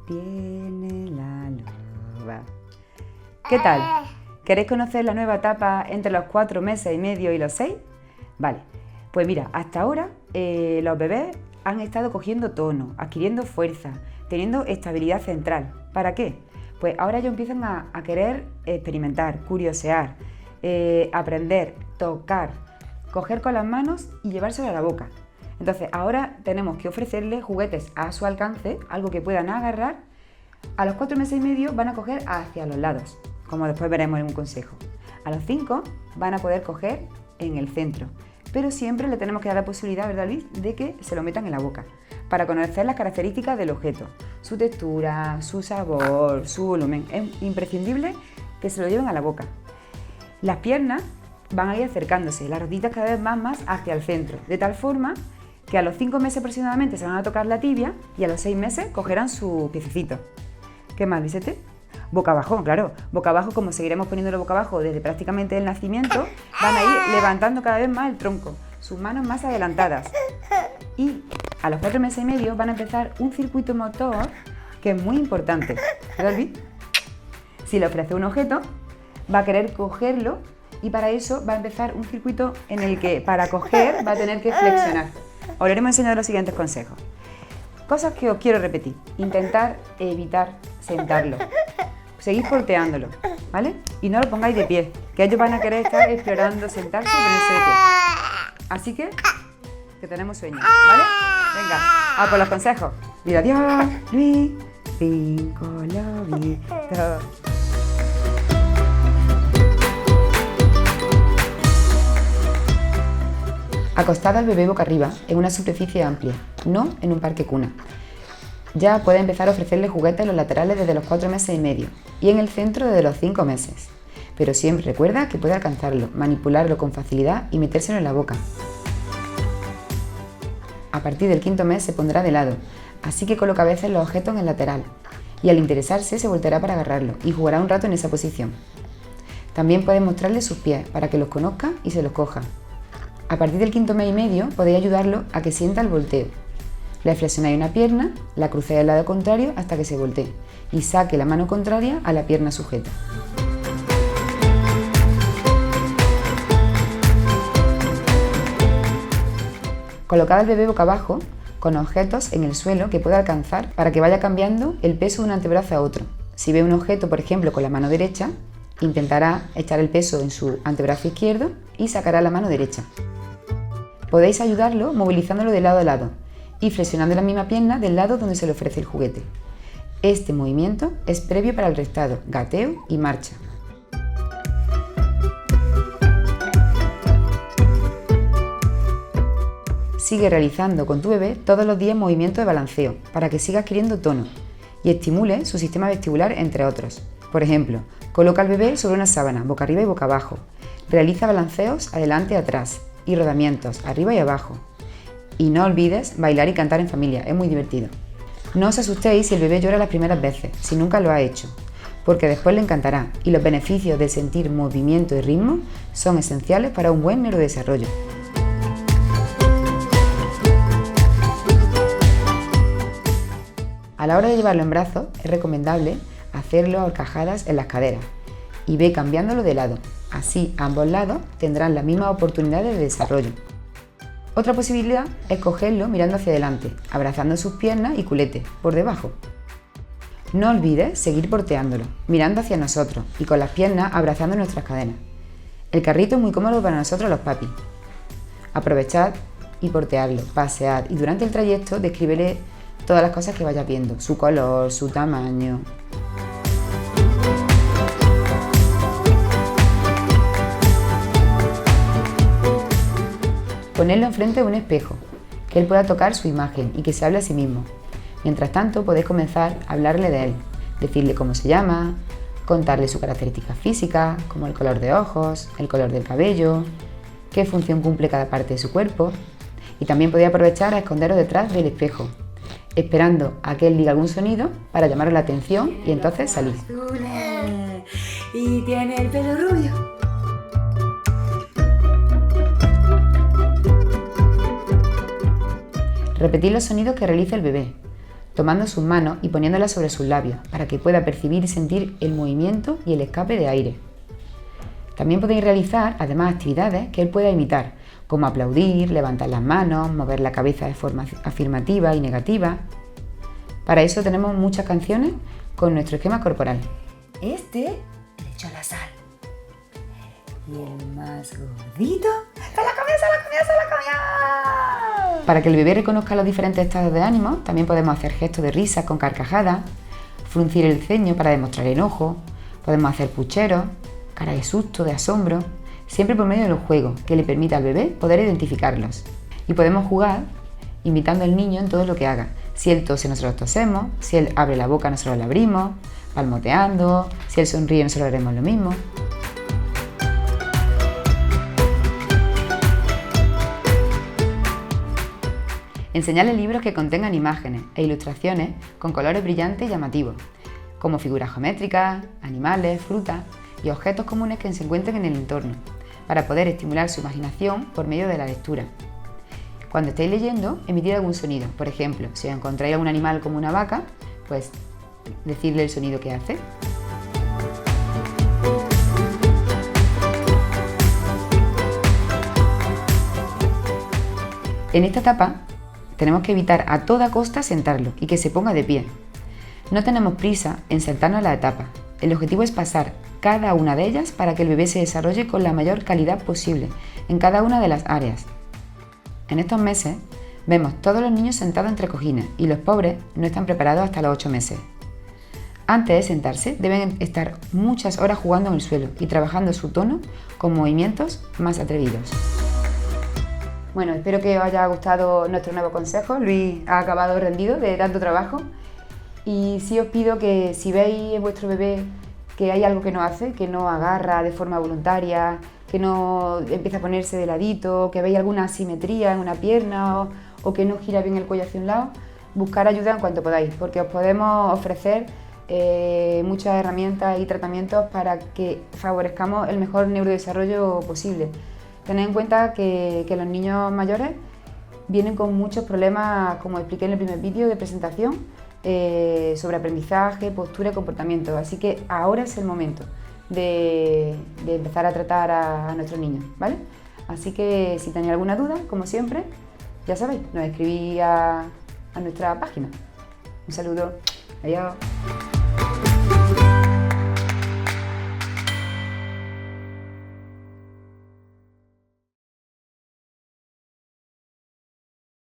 viene la loba. ¿Qué tal? ¿Queréis conocer la nueva etapa entre los 4 meses y medio y los 6? Vale, pues mira, hasta ahora los bebés han estado cogiendo tono, adquiriendo fuerza, teniendo estabilidad central. ¿Para qué? Pues ahora ellos empiezan a querer experimentar, curiosear, aprender, tocar, coger con las manos y llevárselo a la boca. Entonces ahora tenemos que ofrecerles juguetes a su alcance, algo que puedan agarrar. A los 4 meses y medio van a coger hacia los lados, como después veremos en un consejo. A los 5 van a poder coger en el centro, pero siempre le tenemos que dar la posibilidad, ¿verdad, Luis?, de que se lo metan en la boca, para conocer las características del objeto, su textura, su sabor, su volumen. Es imprescindible que se lo lleven a la boca. Las piernas van a ir acercándose, las rodillas cada vez más hacia el centro, de tal forma que a los 5 meses aproximadamente se van a tocar la tibia y a los 6 meses cogerán su piececito. ¿Qué más, Luisete? Boca abajo, claro. Boca abajo, como seguiremos poniéndolo boca abajo desde prácticamente el nacimiento, van a ir levantando cada vez más el tronco, sus manos más adelantadas. Y a los 4 meses y medio van a empezar un circuito motor que es muy importante. ¿Verdad, Luis? Si le ofrece un objeto, va a querer cogerlo y para eso va a empezar un circuito en el que para coger va a tener que flexionar. Os lo haremos enseñando los siguientes consejos. Cosas que os quiero repetir. Intentar evitar sentarlo. Seguid porteándolo, ¿vale? Y no lo pongáis de pie, que ellos van a querer estar explorando, sentarse y ponerse de pie. Así que tenemos sueño, ¿vale? Venga, a por los consejos. Mira, adiós, Luis, 5 lobitos. Acostad al bebé boca arriba en una superficie amplia, no en un parque cuna. Ya puede empezar a ofrecerle juguetes en los laterales desde los 4 meses y medio y en el centro desde los 5 meses. Pero siempre recuerda que puede alcanzarlo, manipularlo con facilidad y metérselo en la boca. A partir del 5.º mes se pondrá de lado, así que coloca a veces los objetos en el lateral y al interesarse se volteará para agarrarlo y jugará un rato en esa posición. También puedes mostrarle sus pies para que los conozca y se los coja. A partir del 5.º mes y medio podéis ayudarlo a que sienta el volteo. Le flexionáis una pierna, la crucéis al lado contrario hasta que se voltee y saque la mano contraria a la pierna sujeta. Colocad al bebé boca abajo con objetos en el suelo que pueda alcanzar para que vaya cambiando el peso de un antebrazo a otro. Si ve un objeto, por ejemplo, con la mano derecha, intentará echar el peso en su antebrazo izquierdo y sacará la mano derecha. Podéis ayudarlo movilizándolo de lado a lado y flexionando la misma pierna del lado donde se le ofrece el juguete. Este movimiento es previo para el restado, gateo y marcha. Sigue realizando con tu bebé todos los días movimientos de balanceo para que siga adquiriendo tono y estimule su sistema vestibular, entre otros. Por ejemplo, coloca al bebé sobre una sábana, boca arriba y boca abajo. Realiza balanceos adelante y atrás y rodamientos arriba y abajo. Y no olvides bailar y cantar en familia, es muy divertido. No os asustéis si el bebé llora las primeras veces, si nunca lo ha hecho, porque después le encantará y los beneficios de sentir movimiento y ritmo son esenciales para un buen neurodesarrollo. A la hora de llevarlo en brazos es recomendable hacerlo a horcajadas en las caderas y ve cambiándolo de lado. Así ambos lados tendrán las mismas oportunidades de desarrollo. Otra posibilidad es cogerlo mirando hacia adelante, abrazando sus piernas y culete por debajo. No olvides seguir porteándolo, mirando hacia nosotros y con las piernas abrazando nuestras cadenas. El carrito es muy cómodo para nosotros los papis. Aprovechad y porteadlo, pasead y durante el trayecto descríbele todas las cosas que vayas viendo, su color, su tamaño. Ponedlo enfrente de un espejo, que él pueda tocar su imagen y que se hable a sí mismo. Mientras tanto, podéis comenzar a hablarle de él, decirle cómo se llama, contarle sus características físicas, como el color de ojos, el color del cabello, qué función cumple cada parte de su cuerpo. Y también podéis aprovechar a esconderos detrás del espejo, esperando a que él diga algún sonido para llamaros la atención y entonces salís. Y tiene el pelo rubio. Repetid los sonidos que realiza el bebé. tomando sus manos y poniéndolas sobre sus labios para que pueda percibir y sentir el movimiento y el escape de aire. También podéis realizar además actividades que él pueda imitar, como aplaudir, levantar las manos, mover la cabeza de forma afirmativa y negativa. Para eso tenemos muchas canciones con nuestro esquema corporal. Este le echó la sal. Y el más gordito ¡se la comió, se la comió, se la comió! Para que el bebé reconozca los diferentes estados de ánimo, también podemos hacer gestos de risa con carcajadas, fruncir el ceño para demostrar enojo, podemos hacer pucheros, cara de susto, de asombro, siempre por medio de los juegos que le permita al bebé poder identificarlos. Y podemos jugar imitando al niño en todo lo que haga. Si él tose, nosotros tosemos, si él abre la boca, nosotros la abrimos, palmoteando, si él sonríe, nosotros haremos lo mismo. Enseñarle libros que contengan imágenes e ilustraciones con colores brillantes y llamativos, como figuras geométricas, animales, frutas y objetos comunes que se encuentren en el entorno, para poder estimular su imaginación por medio de la lectura. Cuando estéis leyendo, emitid algún sonido. Por ejemplo, si encontráis algún animal como una vaca, pues decidle el sonido que hace. En esta etapa tenemos que evitar a toda costa sentarlo y que se ponga de pie. No tenemos prisa en saltarnos la etapa. El objetivo es pasar cada una de ellas para que el bebé se desarrolle con la mayor calidad posible en cada una de las áreas. En estos meses vemos todos los niños sentados entre cojines y los pobres no están preparados hasta los 8 meses. Antes de sentarse deben estar muchas horas jugando en el suelo y trabajando su tono con movimientos más atrevidos. Bueno, espero que os haya gustado nuestro nuevo consejo. Luis ha acabado rendido de tanto trabajo y sí os pido que si veis en vuestro bebé que hay algo que no hace, que no agarra de forma voluntaria, que no empieza a ponerse de ladito, que veis alguna asimetría en una pierna o que no gira bien el cuello hacia un lado, buscar ayuda en cuanto podáis, porque os podemos ofrecer muchas herramientas y tratamientos para que favorezcamos el mejor neurodesarrollo posible. Tened en cuenta que los niños mayores vienen con muchos problemas, como expliqué en el primer vídeo de presentación, sobre aprendizaje, postura y comportamiento. Así que ahora es el momento de empezar a tratar a nuestros niños, ¿vale? Así que si tenéis alguna duda, como siempre, ya sabéis, nos escribís a nuestra página. Un saludo. Adiós.